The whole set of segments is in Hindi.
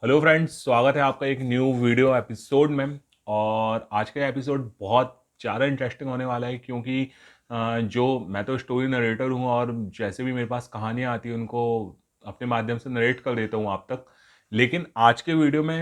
हेलो फ्रेंड्स, स्वागत है आपका एक न्यू वीडियो एपिसोड में। और आज का एपिसोड बहुत ज़्यादा इंटरेस्टिंग होने वाला है क्योंकि जो मैं तो स्टोरी नरेटर हूँ और जैसे भी मेरे पास कहानियाँ आती हैं उनको अपने माध्यम से नरेट कर देता हूँ आप तक। लेकिन आज के वीडियो में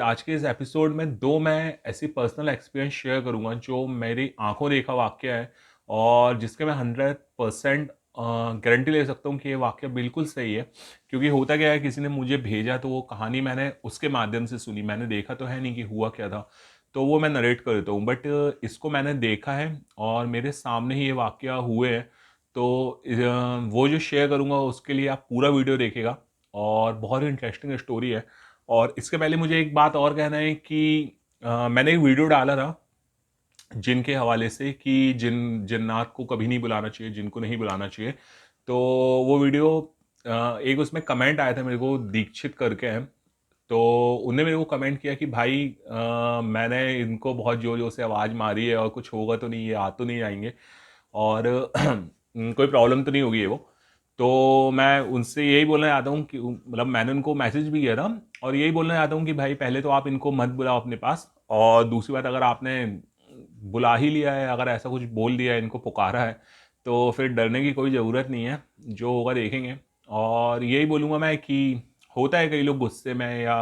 आज के इस एपिसोड में दो मैं ऐसी पर्सनल एक्सपीरियंस शेयर करूँगा जो मेरी आंखों देखा वाक्य है और जिसके मैं 100% गारंटी ले सकता हूँ कि ये वाक्य बिल्कुल सही है। क्योंकि होता क्या है, किसी ने मुझे भेजा तो वो कहानी मैंने उसके माध्यम से सुनी, मैंने देखा तो है नहीं कि हुआ क्या था, तो वो मैं नरेट कर देता हूँ। बट इसको मैंने देखा है और मेरे सामने ही ये वाकया हुए हैं। तो वो जो शेयर करूँगा उसके लिए आप पूरा वीडियो देखिएगा और बहुत ही इंटरेस्टिंग स्टोरी है। और इसके पहले मुझे एक बात और कहना है कि मैंने एक वीडियो डाला था जिन के हवाले से कि जिन्नात को कभी नहीं बुलाना चाहिए, जिन को नहीं बुलाना चाहिए। तो वो वीडियो एक उसमें कमेंट आया था मेरे को, दीक्षित करके हैं। तो उनने मेरे को कमेंट किया कि भाई मैंने इनको बहुत जोर जोर से आवाज़ मारी है और कुछ होगा तो नहीं, ये आ तो नहीं आएंगे और कोई प्रॉब्लम तो नहीं होगी ये वो। तो मैं उनसे यही बोलना चाहता हूँ कि मतलब मैंने उनको मैसेज भी किया था और यही बोलना चाहता हूँ कि भाई पहले तो आप इनको मत बुलाओ अपने पास। और दूसरी बात, अगर आपने बुला ही लिया है, अगर ऐसा कुछ बोल दिया है, इनको पुकारा है, तो फिर डरने की कोई ज़रूरत नहीं है, जो होगा देखेंगे। और यही बोलूँगा मैं कि होता है कई लोग गुस्से में या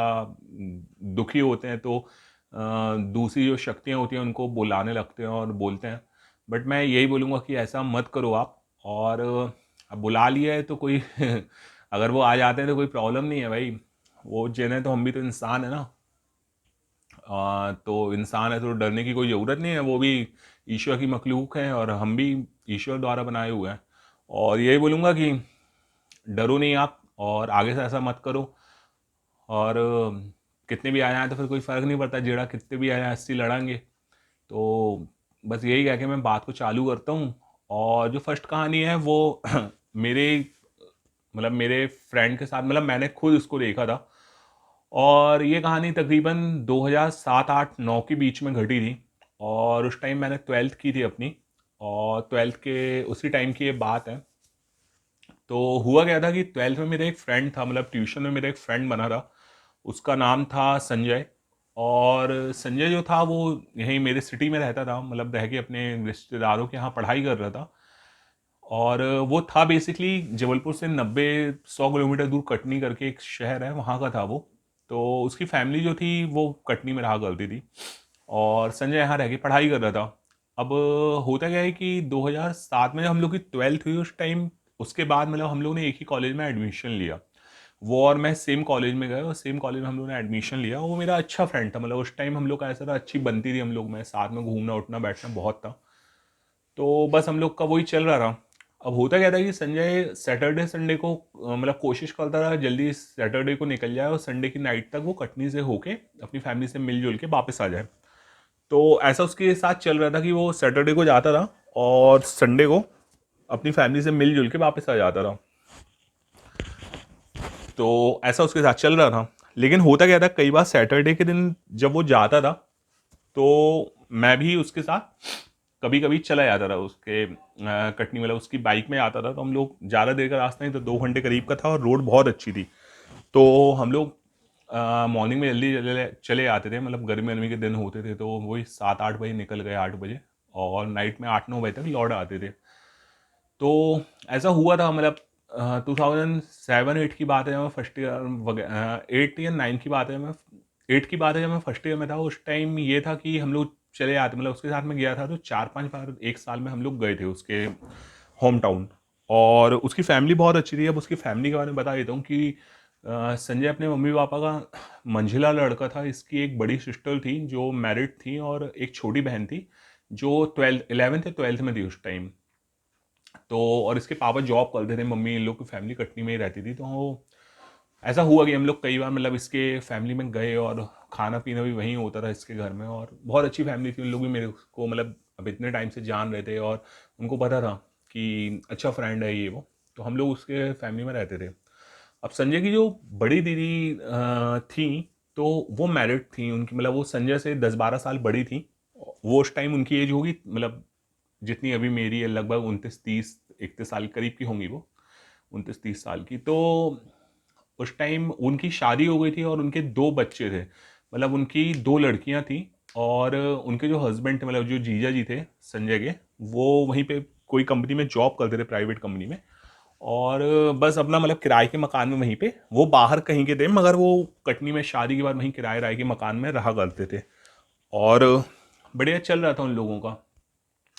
दुखी होते हैं तो दूसरी जो शक्तियाँ होती हैं उनको बुलाने लगते हैं और बोलते हैं। बट मैं यही बोलूँगा कि ऐसा मत करो आप। और अब बुला लिया है तो कोई अगर वो आ जाते हैं तो कोई प्रॉब्लम नहीं है भाई। वो जिन्हें तो हम भी तो इंसान है ना। तो इंसान है तो डरने की कोई ज़रूरत नहीं है, वो भी ईश्वर की मखलूक है और हम भी ईश्वर द्वारा बनाए हुए हैं। और यही बोलूँगा कि डरो नहीं आप और आगे से ऐसा मत करो। और कितने भी आ जाए तो फिर कोई फ़र्क नहीं पड़ता, जेड़ा कितने भी आ जाए 80 लड़ांगे। तो बस यही कह के मैं बात को चालू करता हूँ। और जो फर्स्ट कहानी है वो मेरे मेरे फ्रेंड के साथ, मैंने खुद इसको देखा था। और ये कहानी तकरीबन 2007-8-9 के बीच में घटी थी। और उस टाइम मैंने 12th की थी अपनी। और 12th के उसी टाइम की ये बात है। तो हुआ क्या था कि 12th में मेरा एक फ्रेंड था, ट्यूशन में मेरा एक फ्रेंड बना था। उसका नाम था संजय। और संजय जो था वो यहीं मेरे सिटी में रहता था, रह के अपने रिश्तेदारों के यहाँ पढ़ाई कर रहा था। और वो था बेसिकली जबलपुर से 90-100 किलोमीटर दूर कटनी करके एक शहर है, वहाँ का था वो। तो उसकी फैमिली जो थी वो कटनी में रहा करती थी और संजय यहाँ रह के पढ़ाई कर रहा था। अब होता क्या है कि 2007 में जब हम लोग की 12th हुई उस टाइम, उसके बाद हम लोग ने एक ही कॉलेज में एडमिशन लिया। वो और मैं सेम कॉलेज में गए और सेम कॉलेज में हम लोग ने एडमिशन लिया। वो मेरा अच्छा फ्रेंड था, उस टाइम हम लोग का ऐसा था, अच्छी बनती थी हम लोग में, साथ में घूमना उठना बैठना बहुत था। तो बस हम लोग का वही चल रहा था। अब होता क्या था कि संजय सैटरडे संडे को कोशिश करता था जल्दी सैटरडे को निकल जाए और संडे की नाइट तक वो कटनी से होके अपनी फैमिली से मिलजुल के वापस आ जाए। तो ऐसा उसके साथ चल रहा था कि वो सैटरडे को जाता था और संडे को अपनी फैमिली से मिलजुल के वापस आ जाता था। तो ऐसा उसके साथ चल रहा था। लेकिन होता क्या था, कई बार सैटरडे के दिन जब वो जाता था तो मैं भी उसके साथ कभी कभी चला जाता था उसके कटनी, उसकी बाइक में आता था। तो हम लोग, ज़्यादा देर का रास्ता नहीं तो 2 घंटे करीब का था और रोड बहुत अच्छी थी। तो हम लोग मॉर्निंग में जल्दी चले चले आते थे, गर्मी गर्मी के दिन होते थे तो वही 7-8 बजे निकल गए, 8 बजे, और नाइट में 8-9 बजे तक लौट आते थे। तो ऐसा हुआ था, 2007-8 की बात है जब मैं फर्स्ट ईयर, 8 या 9 की बात है, मैं 8 की बात है जब मैं फर्स्ट ईयर में था। उस टाइम ये था कि हम लोग चले आते, उसके साथ में गया था तो 4-5 बार एक साल में हम लोग गए थे उसके होम टाउन। और उसकी फैमिली बहुत अच्छी थी। अब उसकी फैमिली के बारे में बता देता हूँ कि संजय अपने मम्मी पापा का मंझिला लड़का था। इसकी एक बड़ी सिस्टर थी जो मैरिड थी और एक छोटी बहन थी जो 11th या 12th में थी उस टाइम। तो और इसके पापा जॉब करते थे, मम्मी इन लोग की फैमिली कटनी में ही रहती थी। तो ऐसा हुआ कि हम लोग कई बार इसके फैमिली में गए और खाना पीना भी वहीं होता था इसके घर में। और बहुत अच्छी फैमिली थी, उन लोग भी मेरे को अब इतने टाइम से जान रहे थे और उनको पता था कि अच्छा फ्रेंड है ये वो। तो हम लोग उसके फैमिली में रहते थे। अब संजय की जो बड़ी दीदी थी, तो वो मैरिड थी। उनकी वो संजय से 10-12 साल बड़ी थी। वो उस टाइम उनकी एज होगी जितनी अभी मेरी है, लगभग 29-30-31 साल करीब की होंगी वो, 29-30 साल की। तो उस टाइम उनकी शादी हो गई थी और उनके 2 बच्चे थे। मतलब उनकी 2 लड़कियाँ थीं और उनके जो हस्बैंड थे, मतलब जो जीजा जी थे संजय के, वो वहीं पे कोई कंपनी में जॉब करते थे, प्राइवेट कंपनी में। और बस अपना मतलब किराए के मकान में वहीं पे, वो बाहर कहीं के थे मगर वो कटनी में शादी के बाद वहीं किराए के मकान में रहा करते थे। और बढ़िया चल रहा था उन लोगों का।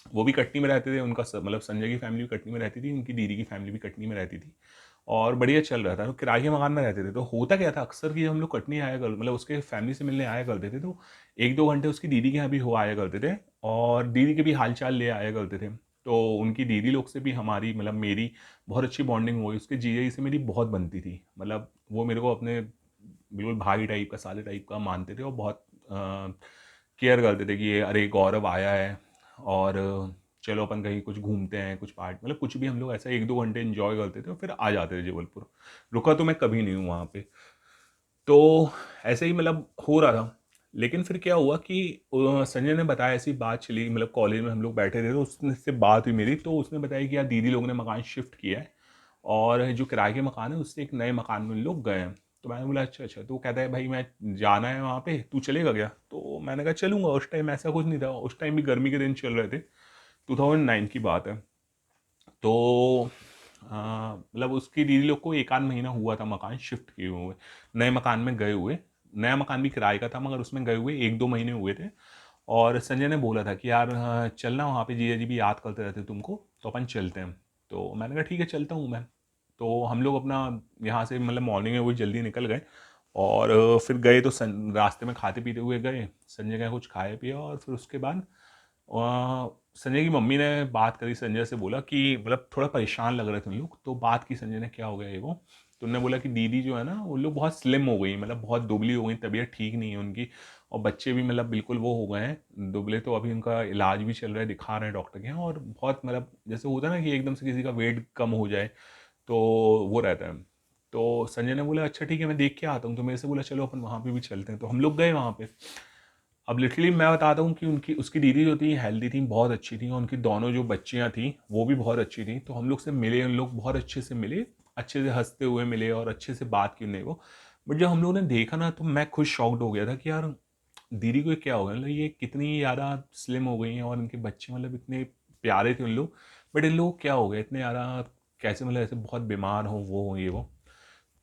वो भी कटनी में रहते थे, उनका मतलब संजय की फैमिली भी कटनी में रहती थी, उनकी दीदी की फैमिली भी कटनी में रहती थी। और बढ़िया चल रहा था, तो किराए के मकान में रहते थे। तो होता क्या था अक्सर कि हम लोग कटनी आया कर, मतलब उसके फैमिली से मिलने आया करते थे, तो 1-2 घंटे उसकी दीदी के यहाँ भी हो आया करते थे और दीदी के भी हाल चाल ले आया करते थे। तो उनकी दीदी लोग से भी हमारी, मतलब मेरी बहुत अच्छी बॉन्डिंग हुई। उसके जीजा जी से मेरी बहुत बनती थी, मतलब वो मेरे को अपने बिल्कुल भाई टाइप का, साले टाइप का मानते थे और बहुत केयर करते थे कि ये अरे गौरव आया है और चलो अपन कहीं कुछ घूमते हैं, कुछ पार्ट, मतलब कुछ भी हम लोग ऐसा 1-2 घंटे एंजॉय करते थे और फिर आ जाते थे जबलपुर। रुका तो मैं कभी नहीं हूँ वहाँ पे। तो ऐसे ही मतलब हो रहा था। लेकिन फिर क्या हुआ कि संजय ने बताया, ऐसी बात चली, मतलब कॉलेज में हम लोग बैठे थे तो उसने से बात हुई मेरी, तो उसने बताया कि यार दीदी लोग ने मकान शिफ्ट किया है और जो किराए के मकान है उससे एक नए मकान में लोग गए हैं। तो मैंने बोला अच्छा अच्छा। तो वो कहता है भाई मैं जाना है वहाँ पे, तू चलेगा क्या? तो मैंने कहा चलूंगा। उस टाइम ऐसा कुछ नहीं था, उस टाइम भी गर्मी के दिन चल रहे थे, 2009 की बात है। तो मतलब उसकी दीदी लोग को 1 आध महीना हुआ था मकान शिफ्ट किए हुए, नए मकान में गए हुए। नया मकान भी किराए का था मगर उसमें गए हुए 1-2 महीने हुए थे। और संजय ने बोला था कि यार चलना वहाँ पे, जीजा जी भी याद करते रहते तुमको, तो अपन चलते हैं। तो मैंने कहा ठीक है चलता हूँ मैं। तो हम लोग अपना यहाँ से मतलब मॉर्निंग में वो जल्दी निकल गए और फिर गए तो रास्ते में खाते पीते हुए गए। संजय का कुछ खाया पिया और फिर उसके बाद संजय की मम्मी ने बात करी, संजय से बोला कि मतलब थोड़ा परेशान लग रहे थे उन लोग। तो बात की संजय ने, क्या हो गया ये वो। तो उन्होंने बोला कि दीदी जो है ना वो लोग बहुत स्लिम हो गई, मतलब बहुत दुबली हो गई, तबीयत ठीक नहीं है उनकी। और बच्चे भी मतलब बिल्कुल वो हो गए हैं दुबले। तो अभी उनका इलाज भी चल रहा है, दिखा रहे हैं डॉक्टर के यहाँ। और बहुत मतलब जैसे होता है ना कि एकदम से किसी का वेट कम हो जाए तो वो रहता है। तो संजय ने बोला अच्छा ठीक है मैं देख के आता हूँ। तो मेरे से बोला चलो अपन वहाँ पे भी चलते हैं। तो हम लोग गए वहाँ पे। अब लिटरली मैं बताता हूँ कि उनकी उसकी दीदी जो थी हेल्दी थी, बहुत अच्छी थी, और उनकी दोनों जो बच्चियाँ थी वो भी बहुत अच्छी थी। तो हम लोग से मिले, उन लोग बहुत अच्छे से मिले, अच्छे से हंसते हुए मिले और अच्छे से बात की उन्हें वो। बट जब हम लोगों ने देखा ना तो मैं खुद शॉक्ड हो गया था कि यार दीदी को क्या हो गया, मतलब ये कितनी ज़्यादा स्लिम हो गई हैं और इनके बच्चे मतलब इतने प्यारे थे उन लोग। बट इन लोग क्या हो गया इतने ज़्यादा, कैसे मतलब ऐसे बहुत बीमार हो वो हो ये वो।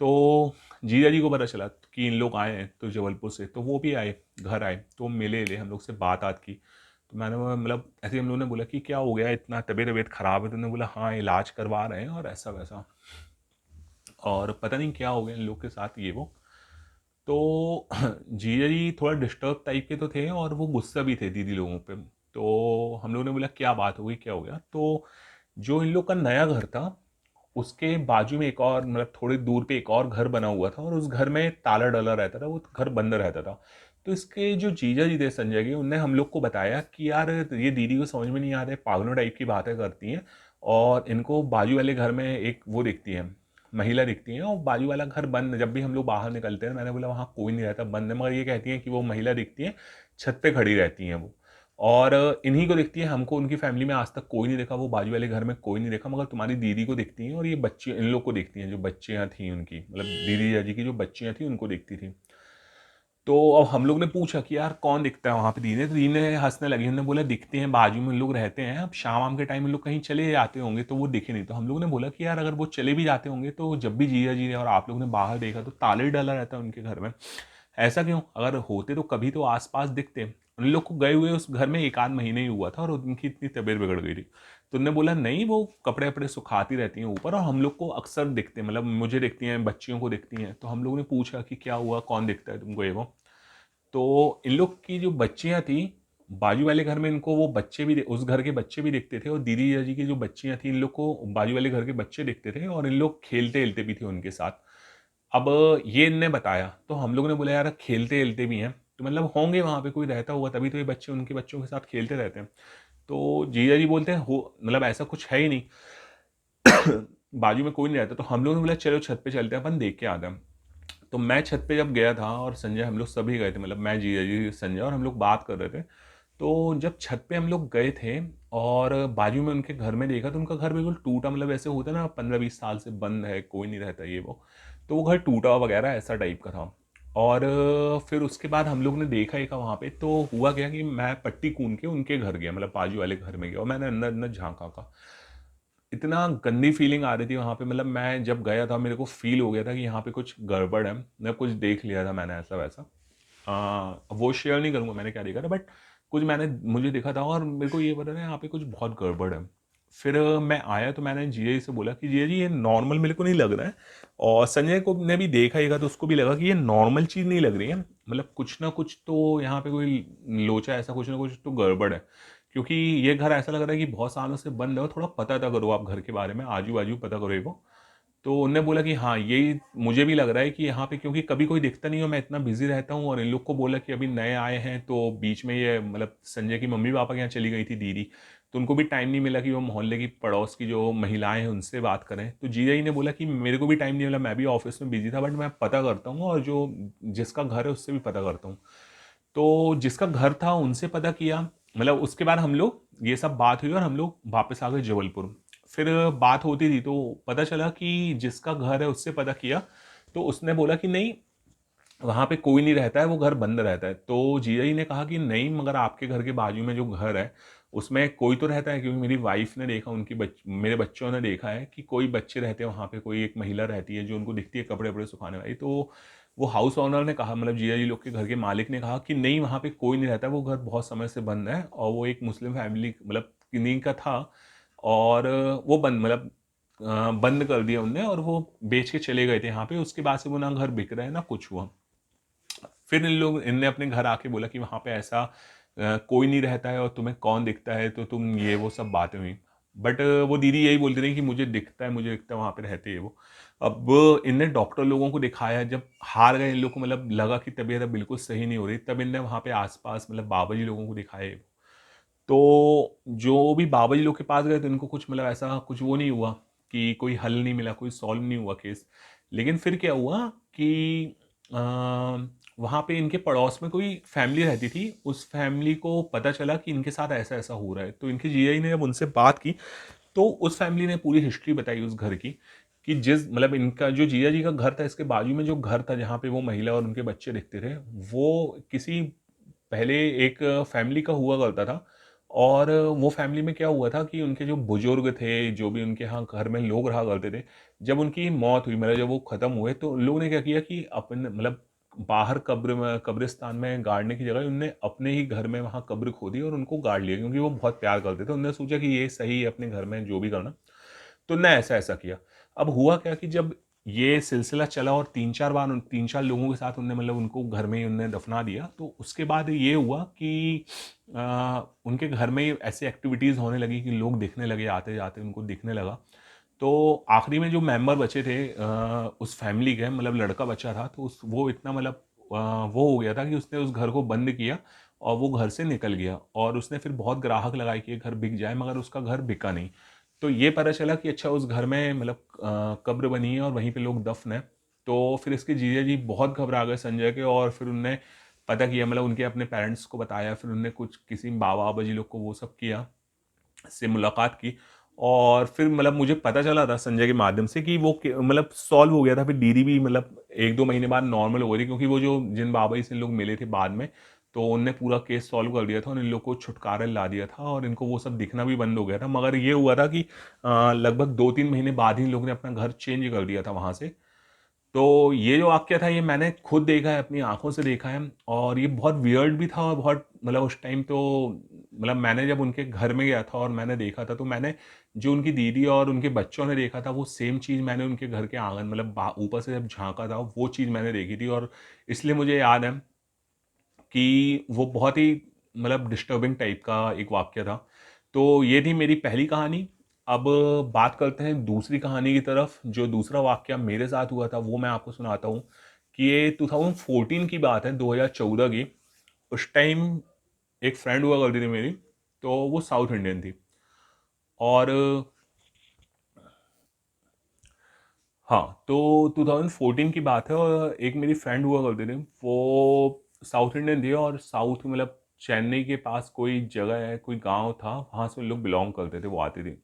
तो जीजा जी को पता चला कि इन लोग आए हैं तो जबलपुर से, तो वो भी आए, घर आए, तो मिले ले हम लोग से बात आत की। तो मैंने मतलब ऐसे ही हम लोगों ने बोला कि क्या हो गया, इतना तबीयत तबीयत खराब है? तो उन्होंने बोला हाँ इलाज करवा रहे हैं और ऐसा वैसा, और पता नहीं क्या हो गया इन लोग के साथ ये वो। तो जीजा जी थोड़ा डिस्टर्ब टाइप के तो थे और वो गुस्सा भी थे दीदी लोगों पे। तो हम लोगों ने बोला क्या बात हो गई, क्या हो गया? तो जो इन लोग का नया घर था उसके बाजू में एक और, मतलब थोड़ी दूर पे एक और घर बना हुआ था और उस घर में ताला डला रहता था, वो घर बंद रहता था। तो इसके जो जीजा जी थे संजय के, उनने हम लोग को बताया कि यार ये दीदी को समझ में नहीं आ रहा है, पागलों टाइप की बातें करती हैं और इनको बाजू वाले घर में एक वो दिखती है, महिला दिखती है, और बाजू वाला घर बंद। जब भी हम लोग बाहर निकलते हैं, मैंने बोला वहाँ कोई नहीं रहता, बंद है, मगर ये कहती हैं कि वो महिला दिखती है, छत पे खड़ी रहती हैं वो। और इन्हीं को दिखती है, हमको उनकी फैमिली में आज तक कोई नहीं देखा, वो बाजू वाले घर में कोई नहीं देखा, मगर तुम्हारी दीदी को दिखती हैं और ये बच्ची इन लोग को दिखती हैं, जो बच्चियाँ थी उनकी, मतलब दीदी जाजी की जो बच्चियाँ थी उनको दिखती थी। तो अब हम लोग ने पूछा कि यार कौन दिखता है वहाँ पे दीदी? तो दीदी ने हंसने लगी, उन्होंने बोला दिखते हैं, बाजू में लोग रहते हैं, अब शाम वाम के टाइम में लोग कहीं चले जाते होंगे तो वो दिखे नहीं। तो हम लोग ने बोला कि यार अगर वो चले भी जाते होंगे तो जब भी जीजा जी और आप लोग ने बाहर देखा तो ताले ही डाला रहता है उनके घर में, ऐसा क्यों? अगर होते तो कभी तो आसपास दिखते। उन लोग को गए हुए उस घर में 1 आध महीने ही हुआ था और उनकी इतनी तबीयत बिगड़ गई थी। तो उन्होंने बोला नहीं वो कपड़े वपड़े सुखाती रहती हैं ऊपर और हम लोग को अक्सर दिखते हैं, मतलब मुझे दिखती हैं, बच्चियों को दिखती हैं। तो हम लोगों ने पूछा कि क्या हुआ, कौन दिखता है तुमको ये वो? तो इन लोग की जो बच्चियां थी बाजू वाले घर में, इनको वो बच्चे भी उस घर के बच्चे भी दिखते थे, और दीदी जी की जो बच्चियां थी इन लोग को बाजू वाले घर के बच्चे दिखते थे और इन लोग खेलते खेलते भी थे उनके साथ। अब ये इनने बताया तो हम लोगों ने बोला यार खेलते खेलते भी हैं तो मतलब होंगे वहां पे कोई रहता होगा तभी तो ये बच्चे उनके बच्चों के साथ खेलते रहते हैं। तो जीजा जी बोलते हैं हो मतलब ऐसा कुछ है ही नहीं, बाजू में कोई नहीं रहता। तो हम लोगों ने बोला चलो छत पे चलते हैं अपन देख के आते हैं। तो मैं छत पे जब गया था और संजय, हम लोग सभी गए थे, मतलब मैं जीजा जी संजय और हम लोग बात कर रहे थे। तो जब छत पे हम लोग गए थे और बाजू में उनके घर में देखा तो उनका घर बिल्कुल टूटा, मतलब ऐसे होता है ना 15-20 साल से बंद है, कोई नहीं रहता ये वो। तो वो घर टूटा वगैरह ऐसा टाइप का था। और फिर उसके बाद हम लोग ने देखा एक वहाँ पे, तो हुआ क्या कि मैं पट्टी कून के उनके घर गया, मतलब बाजू वाले घर में गया, और मैंने अंदर अंदर झांका का। इतना गंदी फीलिंग आ रही थी वहाँ पे, मतलब मैं जब गया था मेरे को फील हो गया था कि यहाँ पे कुछ गड़बड़ है। मैं कुछ देख लिया था मैंने ऐसा वैसा। वो शेयर नहीं करूँगा मैंने क्या देखा था, बट कुछ मैंने मुझे देखा था और मेरे को ये पता था यहाँ पे कुछ बहुत गड़बड़ है। फिर मैं आया तो मैंने जीजा जी से बोला कि जीजा जी ये नॉर्मल मेरे को नहीं लग रहा है, और संजय को ने भी देखा ही था तो उसको भी लगा कि ये नॉर्मल चीज़ नहीं लग रही है, मतलब कुछ ना कुछ तो यहाँ पे कोई लोचा, ऐसा कुछ ना कुछ तो गड़बड़ है। क्योंकि ये घर ऐसा लग रहा है कि बहुत सालों से बंद है, और थोड़ा पता था करो आप घर के बारे में, आजू बाजू पता करो एक। तो उनने बोला कि हाँ यही मुझे भी लग रहा है कि यहाँ पे क्योंकि कभी कोई दिखता नहीं हो, मैं इतना बिजी रहता हूँ, और इन लोग को बोला कि अभी नए आए हैं, तो बीच में ये मतलब संजय की मम्मी पापा के यहाँ चली गई थी दीदी, तो उनको भी टाइम नहीं मिला कि वो मोहल्ले की पड़ोस की जो महिलाएं हैं उनसे बात करें। तो जीजा जी ने बोला कि मेरे को भी टाइम नहीं मिला, मैं भी ऑफिस में बिजी था, बट मैं पता करता हूँ और जो जिसका घर है उससे भी पता करता हूँ। तो जिसका घर था उनसे पता किया, मतलब उसके बाद हम लोग ये सब बात हुई और हम लोग वापस आ गए जबलपुर। फिर बात होती थी तो पता चला कि जिसका घर है उससे पता किया, तो उसने बोला कि नहीं वहाँ पे कोई नहीं रहता है, वो घर बंद रहता है। तो जीजा जी ने कहा कि नहीं, मगर आपके घर के बाजू में जो घर है उसमें कोई तो रहता है, क्योंकि मेरी वाइफ ने देखा, मेरे बच्चों ने देखा है कि कोई बच्चे रहते हैं वहाँ पे, कोई एक महिला रहती है जो उनको दिखती है कपड़े वपड़े सुखाने वाली। तो वो हाउस ओनर ने कहा, मतलब जीजा जी लोग के घर के मालिक ने कहा कि नहीं वहाँ पे कोई नहीं रहता, वो घर बहुत समय से बंद है, और वो एक मुस्लिम फैमिली मतलब किन्हीं का था, और वो बंद मतलब बंद कर दिया उनने, और वो बेच के चले गए थे यहाँ पे। उसके बाद से वो ना घर बिक रहा है ना कुछ हुआ। फिर इनने अपने घर आके बोला कि वहाँ पे ऐसा कोई नहीं रहता है, और तुम्हें कौन दिखता है, तो तुम ये वो सब बातें हुई। बट वो दीदी यही बोलती रही कि मुझे दिखता है, मुझे दिखता है वहाँ पे रहते हैं वो। अब इनने डॉक्टर लोगों को दिखाया, जब हार गए इन लोग को, मतलब लगा कि तबीयत अब बिल्कुल सही नहीं हो रही, तब इनने वहाँ पे आसपास मतलब बाबा जी लोगों को दिखाए। तो जो भी बाबा जी लोग के पास गए तो इनको कुछ मतलब ऐसा कुछ वो नहीं हुआ, कि कोई हल नहीं मिला, कोई सॉल्व नहीं हुआ केस। लेकिन फिर क्या हुआ कि वहाँ पे इनके पड़ोस में कोई फैमिली रहती थी, उस फैमिली को पता चला कि इनके साथ ऐसा ऐसा हो रहा है, तो इनके जीजा जी ने जब उनसे बात की तो उस फैमिली ने पूरी हिस्ट्री बताई उस घर की, कि जिस मतलब इनका जो जीजा जी का घर था इसके बाजू में जो घर था जहाँ पे वो महिला और उनके बच्चे दिखते थे, वो किसी पहले एक फैमिली का हुआ करता था। और वो फैमिली में क्या हुआ था कि उनके जो बुजुर्ग थे, जो भी उनके यहाँ घर में लोग रहा करते थे, जब उनकी मौत हुई, मतलब जब वो खत्म हुए, तो उन लोगों ने क्या किया कि अपने मतलब बाहर कब्र में कब्रिस्तान में गाड़ने की जगह उनने अपने ही घर में वहाँ कब्र खोदी और उनको गाड़ लिया, क्योंकि वो बहुत प्यार करते थे। उन्होंने सोचा कि ये सही है अपने घर में जो भी करना, तो उनने ऐसा ऐसा किया। अब हुआ क्या कि जब ये सिलसिला चला और 3-4 बार 3-4 लोगों के साथ उनने मतलब उनको घर में ही उनने दफना दिया, तो उसके बाद ये हुआ कि उनके घर में ऐसी एक्टिविटीज़ होने लगी कि लोग दिखने लगे, आते जाते उनको दिखने लगा। तो आखिरी में जो मेंबर बचे थे उस फैमिली के, मतलब लड़का बचा था, तो उस वो इतना मतलब वो हो गया था कि उसने उस घर को बंद किया और वो घर से निकल गया, और उसने फिर बहुत ग्राहक लगाए कि ये घर बिक जाए, मगर उसका घर बिका नहीं। तो ये पता चला कि अच्छा उस घर में मतलब कब्र बनी है और वहीं पे लोग दफन है। तो फिर इसके जीजा जी बहुत घबरा गए संजय के, और फिर उनने पता किया, मतलब उनके अपने पेरेंट्स को बताया, फिर उनने कुछ किसी बाबा बाबा जी लोग को वो सब किया, से मुलाकात की। और फिर मतलब मुझे पता चला था संजय के माध्यम से कि वो मतलब सॉल्व हो गया था। फिर दीदी भी मतलब 1-2 महीने बाद नॉर्मल हो गई थी, क्योंकि वो जो जिन बाबा जी से लोग मिले थे बाद में, तो उनने पूरा केस सॉल्व कर दिया था और इन लोग को छुटकारा ला दिया था, और इनको वो सब दिखना भी बंद हो गया था। मगर ये हुआ था कि लगभग 2-3 महीने बाद ही इन लोगों ने अपना घर चेंज कर दिया था वहाँ से। तो ये जो वाक्य था ये मैंने खुद देखा है, अपनी आंखों से देखा है, और ये बहुत वियर्ड भी था, और बहुत मतलब उस टाइम तो मतलब मैंने जब उनके घर में गया था और मैंने देखा था, तो मैंने जो उनकी दीदी और उनके बच्चों ने देखा था वो सेम चीज़ मैंने उनके घर के आंगन मतलब ऊपर से जब झांका था वो चीज़ मैंने देखी थी। और इसलिए मुझे याद है कि वो बहुत ही मतलब डिस्टर्बिंग टाइप का एक वाक्य था। तो ये थी मेरी पहली कहानी। अब बात करते हैं दूसरी कहानी की तरफ। जो दूसरा वाक्य मेरे साथ हुआ था वो मैं आपको सुनाता हूँ, कि ये 2014 की बात है, 2014 की। उस टाइम एक फ्रेंड हुआ करती थी मेरी, तो वो साउथ इंडियन थी। और हाँ, तो 2014 की बात है, और एक मेरी फ्रेंड हुआ करती थी, वो साउथ इंडियन थी, और साउथ मतलब चेन्नई के पास कोई जगह है, कोई गांव था, वहाँ से उन लोग बिलोंग करते थे, वो आती थी।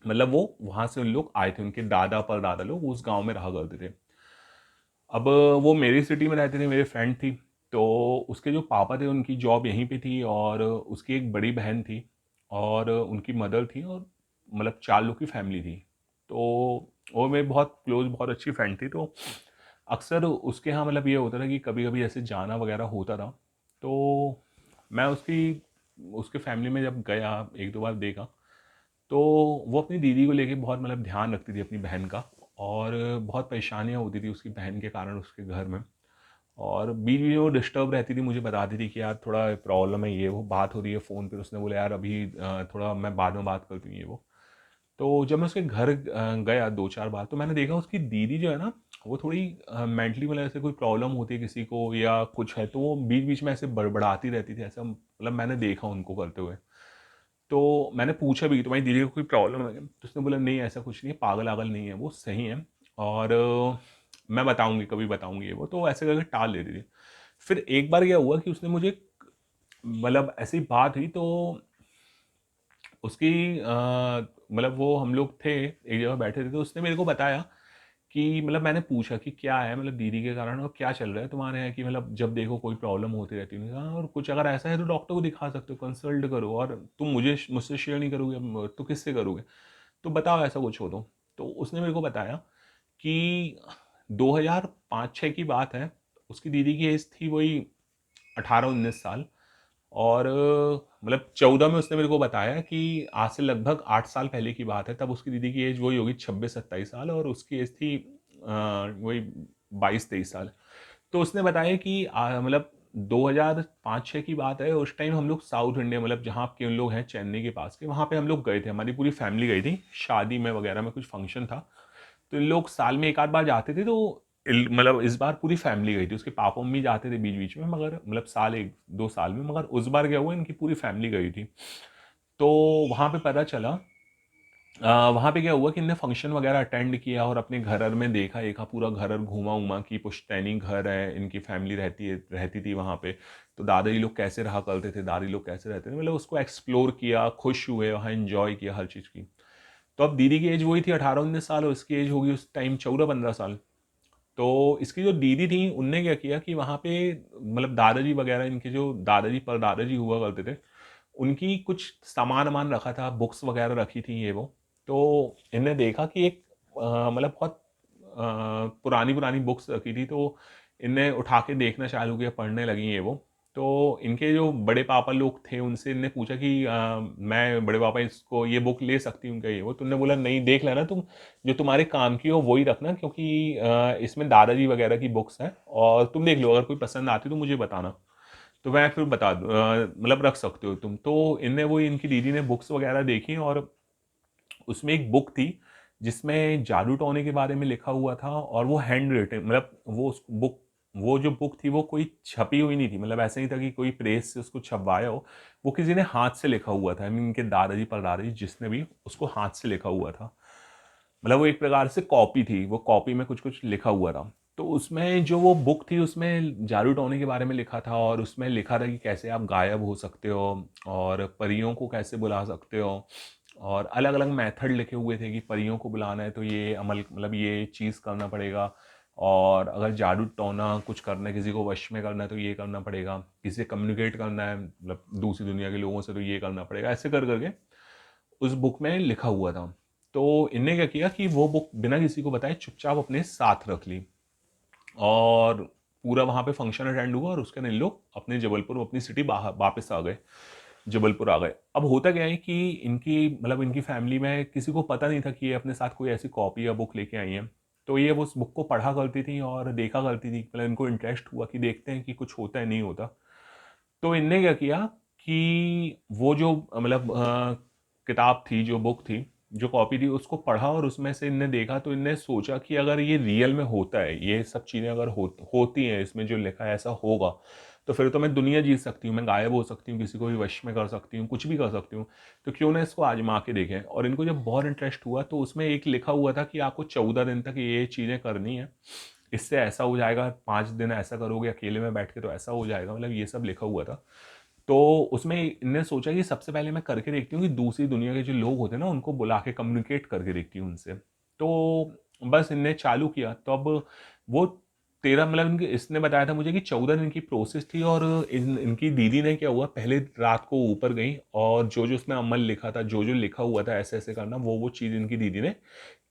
मतलब वो वहाँ से उन लोग आए थे, उनके दादा परदादा लोग उस गांव में रहा करते थे। अब वो मेरी सिटी में रहते थे, मेरे फ्रेंड थी। तो उसके जो पापा थे उनकी जॉब यहीं पे थी, और उसकी एक बड़ी बहन थी, और उनकी मदर थी, और मतलब 4 लोग की फैमिली थी। तो वो मेरी बहुत क्लोज, बहुत अच्छी फ्रेंड थी। तो अक्सर उसके यहाँ मतलब ये होता था कि कभी कभी ऐसे जाना वगैरह होता था। तो मैं उसके फैमिली में जब गया, एक दो बार देखा, तो वो अपनी दीदी को लेके बहुत मतलब ध्यान रखती थी, अपनी बहन का। और बहुत परेशानियाँ होती थी उसकी बहन के कारण उसके घर में। और बीच बीच में वो डिस्टर्ब रहती थी, मुझे बताती थी कि यार थोड़ा प्रॉब्लम है, ये वो बात हो रही है फ़ोन पे। उसने बोला यार अभी थोड़ा मैं बाद में बात करती हूँ, ये वो। तो जब मैं उसके घर गया 2-4 बार, तो मैंने देखा उसकी दीदी जो है ना, वो थोड़ी मेंटली मतलब ऐसे कोई प्रॉब्लम होती है किसी को या कुछ है, तो वो बीच बीच में ऐसे बड़बड़ाती रहती थी, ऐसा मतलब मैंने देखा उनको करते हुए। तो मैंने पूछा भी कि तुम्हारी दीदी को कोई प्रॉब्लम है क्या? तो उसने बोला नहीं ऐसा कुछ नहीं है, पागल आगल नहीं है, वो सही है। और मैं बताऊंगी, कभी बताऊंगी, ये वो। तो ऐसे करके टाल देती थी। फिर एक बार क्या हुआ कि उसने मुझे मतलब ऐसी बात हुई, तो उसकी मतलब वो हम लोग थे एक जगह बैठे थे, तो उसने मेरे को बताया कि मतलब मैंने पूछा कि क्या है मतलब दीदी के कारण, और क्या चल रहा है तुम्हारे यहाँ, कि मतलब जब देखो कोई प्रॉब्लम होती रहती है। उन्होंने कहा और कुछ अगर ऐसा है तो डॉक्टर को दिखा सकते हो, कंसल्ट करो, और तुम मुझसे शेयर नहीं करोगे तो किससे करोगे? तो बताओ ऐसा कुछ हो तो उसने मेरे को बताया कि 2005-6 की बात है। उसकी दीदी की एज थी वही 18-19 साल। और मतलब 14 में उसने मेरे को बताया कि आज से लगभग 8 साल पहले की बात है, तब उसकी दीदी की एज वही होगी 26-27 साल, और उसकी एज थी वही 22-23 साल। तो उसने बताया कि मतलब 2005-6 की बात है। उस टाइम हम लोग साउथ इंडिया, मतलब जहाँ आपके उन लोग हैं चेन्नई के पास के, वहाँ पे हम लोग गए थे, हमारी पूरी फैमिली गई थी शादी में वगैरह में, कुछ फंक्शन था। तो इन लोग साल में एक आध बार जाते थे। तो मतलब इस बार पूरी फैमिली गई थी, उसके पापा मम्मी जाते थे बीच बीच में, मगर मतलब साल एक दो साल में, मगर उस बार क्या हुआ इनकी पूरी फैमिली गई थी। तो वहाँ पे पता चला, वहाँ पे क्या हुआ कि इनने फंक्शन वगैरह अटेंड किया, और अपने घर में देखा एक पूरा घर घूमा उमा कि पुश्तैनी घर है, इनकी फैमिली रहती थी वहाँ पे। तो दादाजी लोग कैसे रहा करते थे, दादी लोग कैसे रहते थे, मतलब उसको एक्सप्लोर किया, खुश हुए वहाँ, एंजॉय किया हर चीज़ की। तो अब दीदी की एज वही थी 18-19 साल, और उसकी एज होगी उस टाइम 14-15 साल। तो इसकी जो दीदी थी उनने क्या किया कि वहाँ पे मतलब दादाजी वगैरह, इनके जो दादाजी पर दादाजी हुआ करते थे, उनकी कुछ सामान वामान रखा था, बुक्स वगैरह रखी थी, ये वो। तो इनने देखा कि एक मतलब बहुत पुरानी पुरानी बुक्स रखी थी। तो इनने उठा के देखना चालू किया, पढ़ने लगी ये वो। तो इनके जो बड़े पापा लोग थे उनसे इनने पूछा कि मैं बड़े पापा इसको ये बुक ले सकती हूँ क्या, ये वो? तुमने बोला नहीं, देख लेना तुम, जो तुम्हारे काम की हो वही रखना, क्योंकि इसमें दादाजी वगैरह की बुक्स हैं, और तुम देख लो, अगर कोई पसंद आती तो मुझे बताना। तो मैं फिर बता दूँ, मतलब रख सकते हो तुम। तो इनने वो इनकी दीदी ने बुक्स वगैरह देखी, और उसमें एक बुक थी जिसमें जादू टोने के बारे में लिखा हुआ था, और वो हैंड रिटन, मतलब वो जो बुक थी वो कोई छपी हुई नहीं थी, मतलब ऐसा नहीं था कि कोई प्रेस से उसको छपवाया हो। वो किसी ने हाथ से लिखा हुआ था, I mean, इनके दादाजी पर दादाजी जिसने भी, उसको हाथ से लिखा हुआ था। मतलब वो एक प्रकार से कॉपी थी, वो कॉपी में कुछ कुछ लिखा हुआ था। तो उसमें जो वो बुक थी उसमें जादू टोने के बारे में लिखा था, और उसमें लिखा था कि कैसे आप गायब हो सकते हो, और परियों को कैसे बुला सकते हो। और अलग अलग मेथड लिखे हुए थे कि परियों को बुलाना है तो ये अमल, मतलब ये चीज़ करना पड़ेगा। और अगर जादू टोना कुछ करना है, किसी को वश में करना है तो ये करना पड़ेगा, किसी से कम्युनिकेट करना है मतलब दूसरी दुनिया के लोगों से तो ये करना पड़ेगा, ऐसे कर करके उस बुक में लिखा हुआ था। तो इनने क्या किया कि वो बुक बिना किसी को बताए चुपचाप अपने साथ रख ली, और पूरा वहाँ पे फंक्शन अटेंड हुआ, और उसके बाद इन लोग अपने जबलपुर, अपनी सिटी बाहर वापस आ गए, जबलपुर आ गए। अब होता क्या है कि इनकी मतलब इनकी फैमिली में किसी को पता नहीं था कि ये अपने साथ कोई ऐसी कॉपी या बुक लेके आई हैं। तो ये वो उस बुक को पढ़ा करती थी और देखा करती थी, मतलब इनको इंटरेस्ट हुआ कि देखते हैं कि कुछ होता है नहीं होता। तो इनने क्या किया कि वो जो मतलब किताब थी, जो बुक थी, जो कॉपी थी, उसको पढ़ा, और उसमें से इनने देखा, तो इनने सोचा कि अगर ये रियल में होता है, ये सब चीज़ें अगर होती हैं, इसमें जो लिखा है ऐसा होगा, तो फिर तो मैं दुनिया जीत सकती हूँ, मैं गायब हो सकती हूँ, किसी को भी वश में कर सकती हूँ, कुछ भी कर सकती हूँ। तो क्यों ना इसको आजमा के देखें। और इनको जब बहुत इंटरेस्ट हुआ तो उसमें एक लिखा हुआ था कि आपको 14 दिन तक ये चीज़ें करनी है, इससे ऐसा हो जाएगा, 5 दिन ऐसा करोगे अकेले में बैठ के तो ऐसा हो जाएगा, मतलब ये सब लिखा हुआ था। तो उसमें इनने सोचा कि सबसे पहले मैं करके देखती हूँ कि दूसरी दुनिया के जो लोग होते हैं ना उनको बुला के कम्युनिकेट करके देखती हूँ उनसे। तो बस इनने चालू किया। तो अब वो 13 मतलब इनके इसने बताया था मुझे कि 14 दिन की प्रोसेस थी और इनकी दीदी ने क्या हुआ, पहले रात को ऊपर गई और जो उसमें अमल लिखा था, जो लिखा हुआ था ऐसे ऐसे करना, वो चीज़ इनकी दीदी ने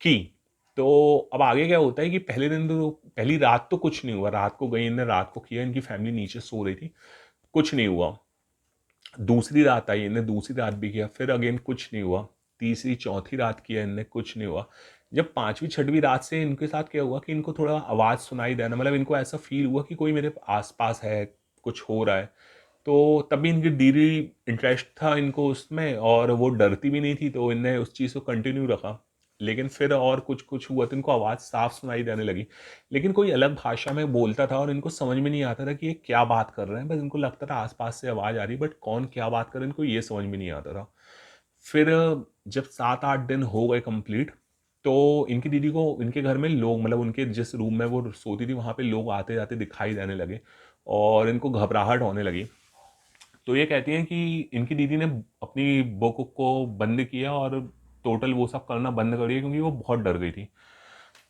की। तो अब आगे क्या होता है कि पहले दिन तो पहली रात तो कुछ नहीं हुआ, रात को गई, इनने रात को किया, इनकी फैमिली नीचे सो रही थी, कुछ नहीं हुआ। दूसरी रात आई, इनने दूसरी रात भी किया, फिर अगेन कुछ नहीं हुआ। तीसरी चौथी रात किया इनने, कुछ नहीं हुआ। जब पांचवी छठवीं रात से इनके साथ क्या हुआ कि इनको थोड़ा आवाज़ सुनाई देना, मतलब इनको ऐसा फील हुआ कि कोई मेरे आसपास है, कुछ हो रहा है। तो तभी इनकी दीदी इंटरेस्ट था इनको उसमें और वो डरती भी नहीं थी, तो इनने उस चीज़ को कंटिन्यू रखा। लेकिन फिर और कुछ कुछ हुआ तो इनको आवाज़ साफ सुनाई देने लगी, लेकिन कोई अलग भाषा में बोलता था और इनको समझ में नहीं आता था कि ये क्या बात कर रहे हैं। बस इनको लगता था आसपास से आवाज़ आ रही, बट कौन क्या बात कर रहा है इनको ये समझ में नहीं आता था। फिर जब 7-8 दिन हो गए कंप्लीट, तो इनकी दीदी को इनके घर में लोग, मतलब उनके जिस रूम में वो सोती थी वहाँ पे लोग आते जाते दिखाई देने लगे और इनको घबराहट होने लगी। तो ये कहती हैं कि इनकी दीदी ने अपनी बुक को बंद किया और टोटल वो सब करना बंद कर दिया, क्योंकि वो बहुत डर गई थी।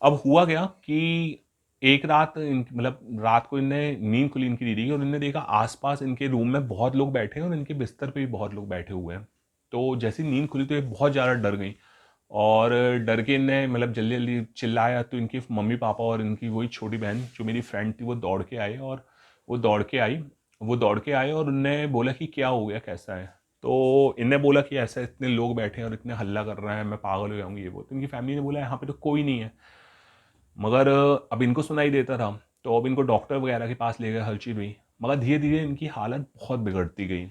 अब हुआ क्या कि एक रात मतलब रात को इनने नींद खुली इनकी दीदी की और इनने देखा आसपास इनके रूम में बहुत लोग बैठे हैं और इनके बिस्तर पे भी बहुत लोग बैठे हुए हैं। तो जैसे ही नींद खुली तो ये बहुत ज़्यादा डर गई और डर के इनने मतलब जल्दी जल्दी चिल्लाया, तो इनके मम्मी पापा और इनकी वही छोटी बहन जो मेरी फ्रेंड थी वो दौड़ के आए और वो दौड़ के आई वो दौड़ के आए और उनने बोला कि क्या हो गया, कैसा है। तो इनने बोला कि ऐसा इतने लोग बैठे हैं और इतने हल्ला कर रहे हैं, मैं पागल हो जाऊंगी ये वो। तो इनकी फैमिली ने बोला यहाँ पे तो कोई नहीं है, मगर अब इनको सुनाई देता था। तो अब इनको डॉक्टर वगैरह के पास ले गए, हर चीज़ हुई, मगर धीरे धीरे इनकी हालत बहुत बिगड़ती गई।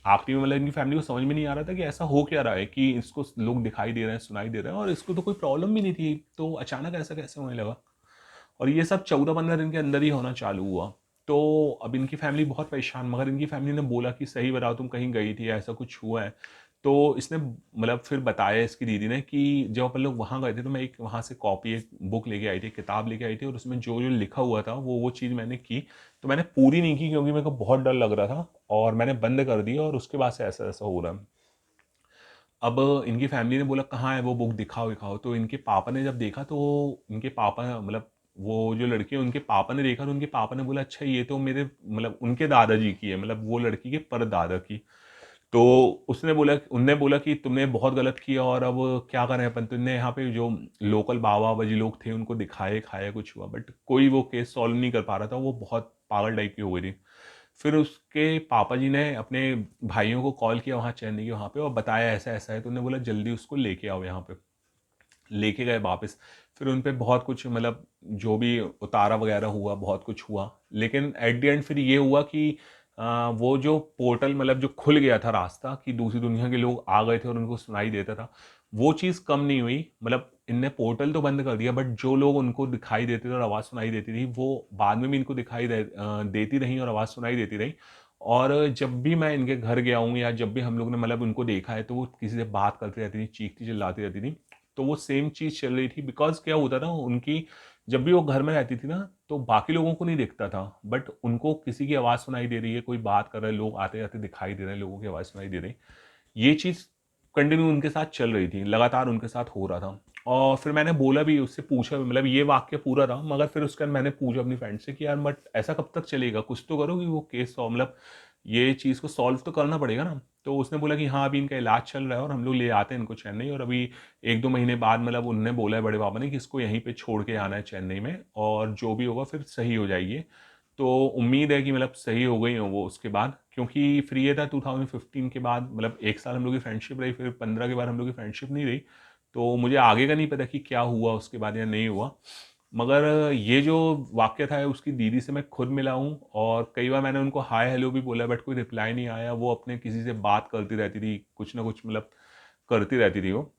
आखिरी में मतलब इनकी फैमिली को समझ में नहीं आ रहा था कि ऐसा हो क्या रहा है कि इसको लोग दिखाई दे रहे हैं, सुनाई दे रहे हैं और इसको तो कोई प्रॉब्लम भी नहीं थी, तो अचानक ऐसा कैसे होने लगा। और ये सब 14-15 दिन के अंदर ही होना चालू हुआ। तो अब इनकी फैमिली बहुत परेशान, मगर इनकी फैमिली ने बोला कि सही बताओ तुम कहीं गई थी, ऐसा कुछ हुआ है। तो इसने मतलब फिर बताया इसकी दीदी ने कि जब अपन लोग वहाँ गए थे तो मैं एक वहाँ से कॉपी, एक बुक लेके आई थी, एक किताब लेके आई थी और उसमें जो जो लिखा हुआ था वो चीज़ मैंने की। तो मैंने पूरी नहीं की क्योंकि मेरे को बहुत डर लग रहा था और मैंने बंद कर दी और उसके बाद से ऐसा ऐसा हो रहा है। अब इनकी फैमिली ने बोला कहाँ है वो बुक, दिखाओ दिखाओ। तो इनके पापा ने जब देखा तो इनके पापा मतलब वो जो लड़की है उनके पापा ने देखा तो उनके पापा ने बोला अच्छा ये तो मेरे मतलब उनके दादाजी की है, मतलब वो लड़की के परदादा की। तो उसने बोला उनने बोला कि तुमने बहुत गलत किया और अब क्या करें अपन। तो इनने यहाँ पे जो लोकल बाबा बाजी लोग थे उनको दिखाए खाया, कुछ हुआ बट कोई वो केस सॉल्व नहीं कर पा रहा था, वो बहुत पागल टाइप की हो गई थी। फिर उसके पापा जी ने अपने भाइयों को कॉल किया वहाँ चेन्नई के वहाँ पे और बताया ऐसा ऐसा है, तो उन्होंने बोला जल्दी उसको लेके आओ यहाँ पे। लेके गए वापस। फिर उन पे बहुत कुछ मतलब जो भी उतारा वगैरह हुआ, बहुत कुछ हुआ, लेकिन एट द एंड फिर ये हुआ कि वो जो पोर्टल मतलब जो खुल गया था रास्ता कि दूसरी दुनिया के लोग आ गए थे और उनको सुनाई देता था, वो चीज़ कम नहीं हुई। मतलब इनने पोर्टल तो बंद कर दिया बट जो लोग उनको दिखाई देते थे और आवाज़ सुनाई देती थी वो बाद में भी इनको देती रही और आवाज़ सुनाई देती रही। और जब भी मैं इनके घर गया हूँ या जब भी हम लोग ने मतलब उनको देखा है तो वो किसी से बात करती रहती थी, चीखती चिल्लाती रहती थी। तो वो सेम चीज़ चल रही थी, बिकॉज़ क्या होता था उनकी, जब भी वो घर में रहती थी ना तो बाकी लोगों को नहीं दिखता था बट उनको किसी की आवाज़ सुनाई दे रही है, कोई बात कर रहा है, लोग आते जाते दिखाई दे रहे हैं, लोगों की आवाज़ सुनाई दे रही। ये चीज़ कंटिन्यू उनके साथ चल रही थी, लगातार उनके साथ हो रहा था। और फिर मैंने बोला भी, उससे पूछा भी, मतलब ये वाक्य पूरा रहा, मगर फिर उसके बाद मैंने पूछा अपनी फ्रेंड से कि यार बट ऐसा कब तक चलेगा, कुछ तो करो कि वो केस मतलब ये चीज़ को सॉल्व तो करना पड़ेगा ना। तो उसने बोला कि हाँ अभी इनका इलाज चल रहा है और हम लोग ले आते हैं इनको चेन्नई, और अभी 1-2 महीने बाद मतलब उनने बोला है बड़े पापा ने कि इसको यहीं पे छोड़ के आना है चेन्नई में और जो भी होगा फिर सही हो जाएगी। तो उम्मीद है कि मतलब सही हो गई हो वो उसके बाद, क्योंकि फिर ये था 2015 के बाद मतलब 1 साल हम लोग की फ्रेंडशिप रही, फिर 15 के बाद हम लोग की फ्रेंडशिप नहीं रही। तो मुझे आगे का नहीं पता कि क्या हुआ उसके बाद या नहीं हुआ, मगर ये जो वाक्य था उसकी दीदी से मैं खुद मिला हूँ और कई बार मैंने उनको हाय हेलो भी बोला बट कोई रिप्लाई नहीं आया। वो अपने किसी से बात करती रहती थी, कुछ ना कुछ मतलब करती रहती थी वो।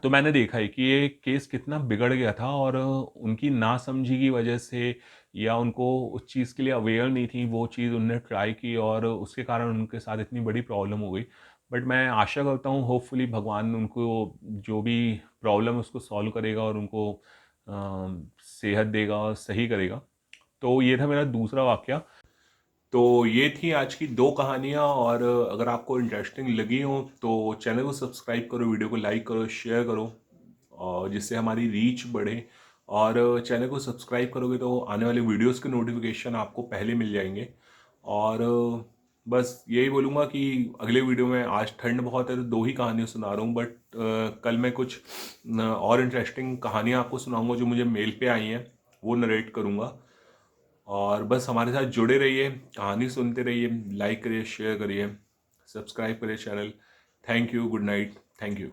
तो मैंने देखा है कि ये केस कितना बिगड़ गया था और उनकी नासमझी की वजह से या उनको उस चीज़ के लिए अवेयर नहीं थी, वो चीज़ उनने ट्राई की और उसके कारण उनके साथ इतनी बड़ी प्रॉब्लम हो गई। बट मैं आशा करता हूँ होपफुली भगवान उनको जो भी प्रॉब्लम है उसको सॉल्व करेगा और उनको सेहत देगा और सही करेगा। तो ये था मेरा दूसरा वाक्य। तो ये थी आज की 2 कहानियाँ, और अगर आपको इंटरेस्टिंग लगी हो तो चैनल को सब्सक्राइब करो, वीडियो को लाइक करो, शेयर करो और जिससे हमारी रीच बढ़े और चैनल को सब्सक्राइब करोगे तो आने वाली वीडियोस के नोटिफिकेशन आपको पहले मिल जाएंगे। और बस यही बोलूँगा कि अगले वीडियो में, आज ठंड बहुत है तो 2 ही कहानियाँ सुना रहा हूँ, बट कल मैं कुछ और इंटरेस्टिंग कहानियाँ आपको सुनाऊँगा जो मुझे मेल पे आई हैं, वो नरेट करूँगा। और बस हमारे साथ जुड़े रहिए, कहानी सुनते रहिए, लाइक करिए, शेयर करिए, सब्सक्राइब करिए channel. Thank you, good night, thank you.